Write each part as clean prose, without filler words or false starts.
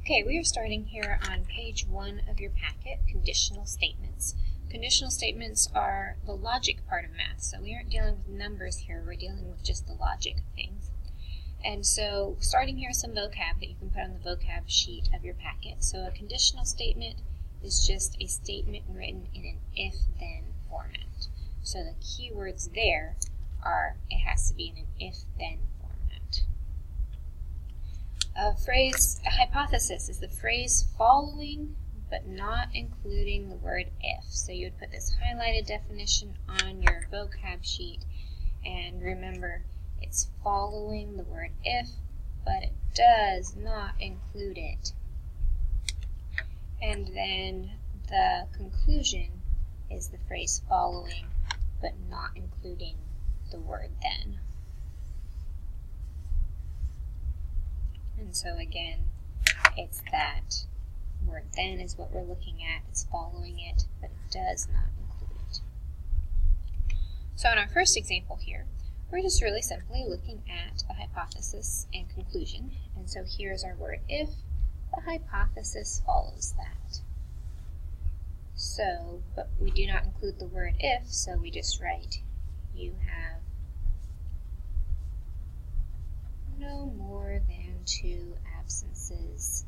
Okay, we are starting here on page 1 of your packet, conditional statements. Conditional statements are the logic part of math, so we aren't dealing with numbers here, we're dealing with just the logic of things. And so, starting here with some vocab that you can put on the vocab sheet of your packet. So a conditional statement is just a statement written in an if-then format. So the key words there are, it has to be in an if-then format. A hypothesis is the phrase following but not including the word if. So you would put this highlighted definition on your vocab sheet, and remember it's following the word if, but it does not include it. And then the conclusion is the phrase following but not including the word then. And so again, it's that word then is what we're looking at. It's following it, but it does not include it. So in our first example here, we're just really simply looking at the hypothesis and conclusion. And so here's our word if. The hypothesis follows that. So, but we do not include the word if, so we just write you have no more than 2 absences.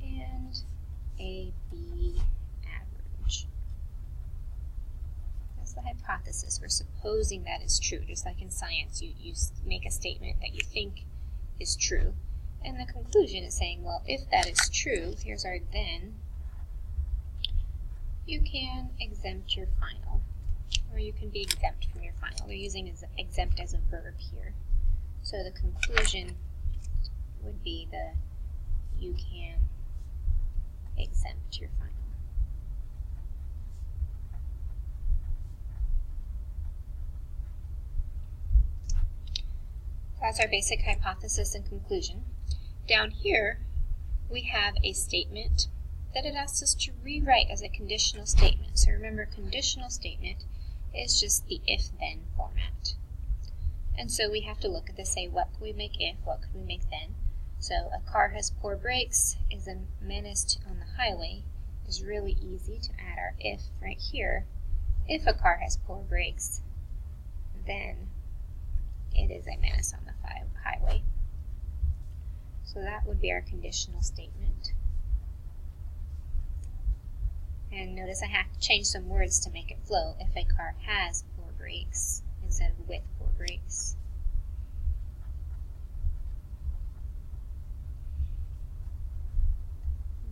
And a B average. That's the hypothesis. We're supposing that is true. Just like in science, you make a statement that you think is true. And the conclusion is saying, well, if that is true, here's our then, you can exempt your final. Or you can be exempt from your final. They're using exempt as a verb here. So the conclusion would be the you can exempt your final. That's our basic hypothesis and conclusion. Down here, we have a statement that it asks us to rewrite as a conditional statement. So remember, conditional statement is just the if-then format. And so we have to look at this, say, what can we make if, what can we make then? So a car has poor brakes is a menace on the highway is really easy to add our if right here. If a car has poor brakes, then it is a menace on the highway. So that would be our conditional statement. And notice I have to change some words to make it flow. If a car has poor brakes instead of with poor brakes.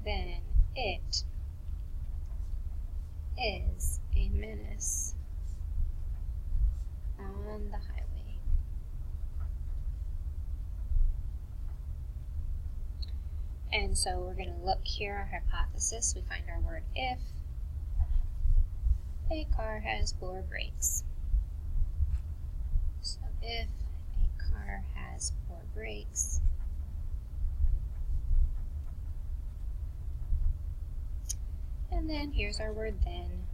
Then it is a menace on the highway. And so we're going to look here, our hypothesis. We find our word if. A car has poor brakes. So if a car has poor brakes, and then here's our word then.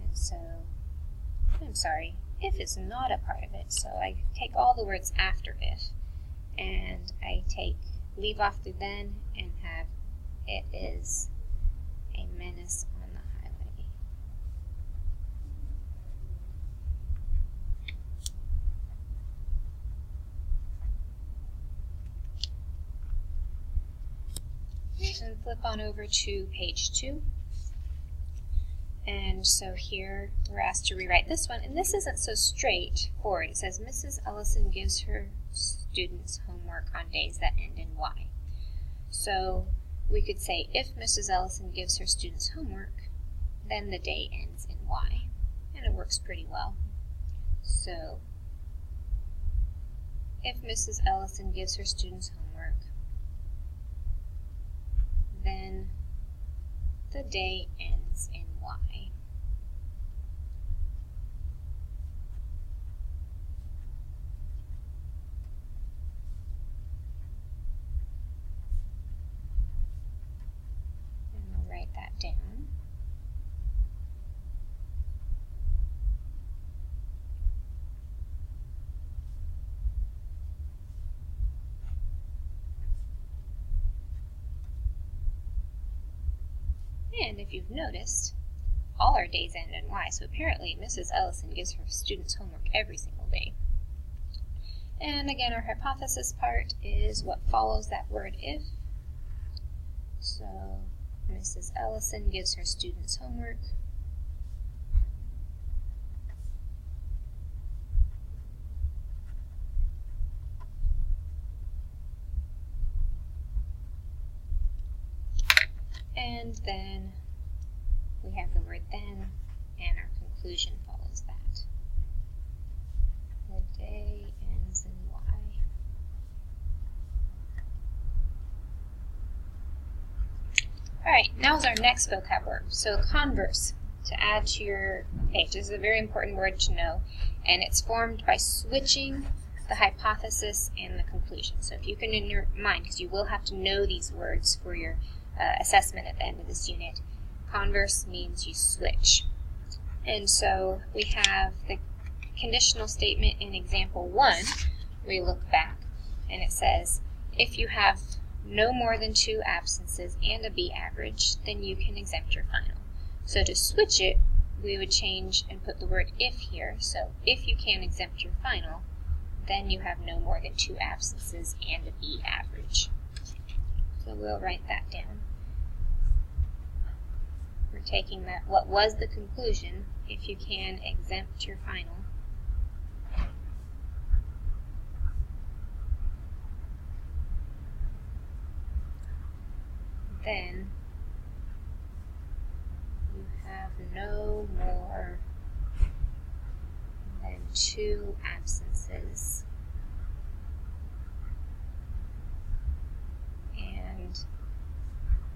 And so, I'm sorry, if is not a part of it. So I take all the words after if, and I leave off the then and have it is a menace on the highway. And flip on over to page 2. And so here we're asked to rewrite this one, and this isn't so straightforward. It says Mrs. Ellison gives her students homework on days that end in Y. So we could say if Mrs. Ellison gives her students homework, then the day ends in Y. And it works pretty well. So if Mrs. Ellison gives her students homework, then the day ends in Y. And we'll write that down. And if you've noticed, all our days end in Y, so apparently Mrs. Ellison gives her students homework every single day. And again, our hypothesis part is what follows that word if. So Mrs. Ellison gives her students homework. And then we have the word then, and our conclusion follows that. The day ends in Y. Alright, now is our next vocab word. So converse, to add to your page. This is a very important word to know, and it's formed by switching the hypothesis and the conclusion. So if you can in your mind, because you will have to know these words for your assessment at the end of this unit, converse means you switch. And so we have the conditional statement in example 1. We look back and it says, if you have no more than 2 absences and a B average, then you can exempt your final. So to switch it, we would change and put the word if here. So if you can exempt your final, then you have no more than 2 absences and a B average. So we'll write that down. We're taking that, what was the conclusion, if you can exempt your final, then you have no more than 2 absences and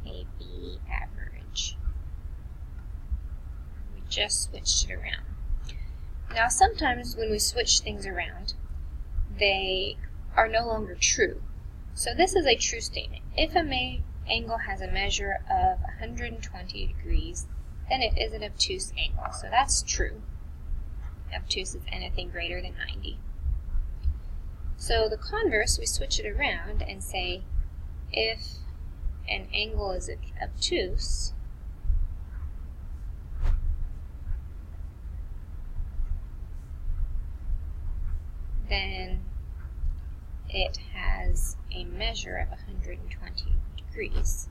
a B average. We just switched it around. Now sometimes when we switch things around, they are no longer true. So this is a true statement. If a angle has a measure of 120 degrees, then it is an obtuse angle. So that's true. Obtuse is anything greater than 90. So the converse, we switch it around and say, if an angle is obtuse, then it has a measure of 120 degrees.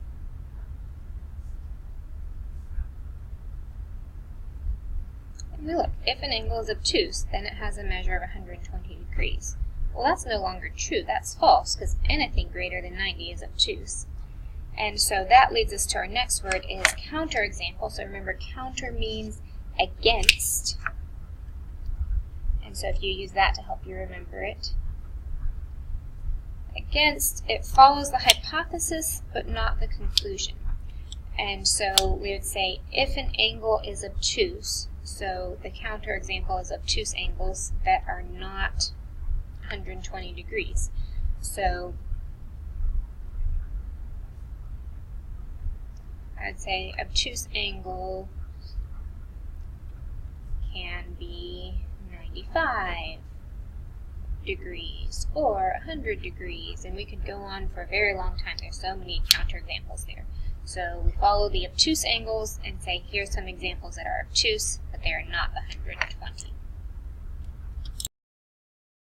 And we look, if an angle is obtuse, then it has a measure of 120 degrees. Well, that's no longer true. That's false, because anything greater than 90 is obtuse. And so that leads us to our next word is counterexample. So remember, counter means against. And so if you use that to help you remember it. Against, it follows the hypothesis, but not the conclusion. And so we would say, if an angle is obtuse, so the counterexample is obtuse angles that are not 120 degrees. So I would say obtuse angle can be 95 degrees or 100 degrees, and we could go on for a very long time. There's so many counterexamples there. So we follow the obtuse angles and say, here's some examples that are obtuse, but they are not 120.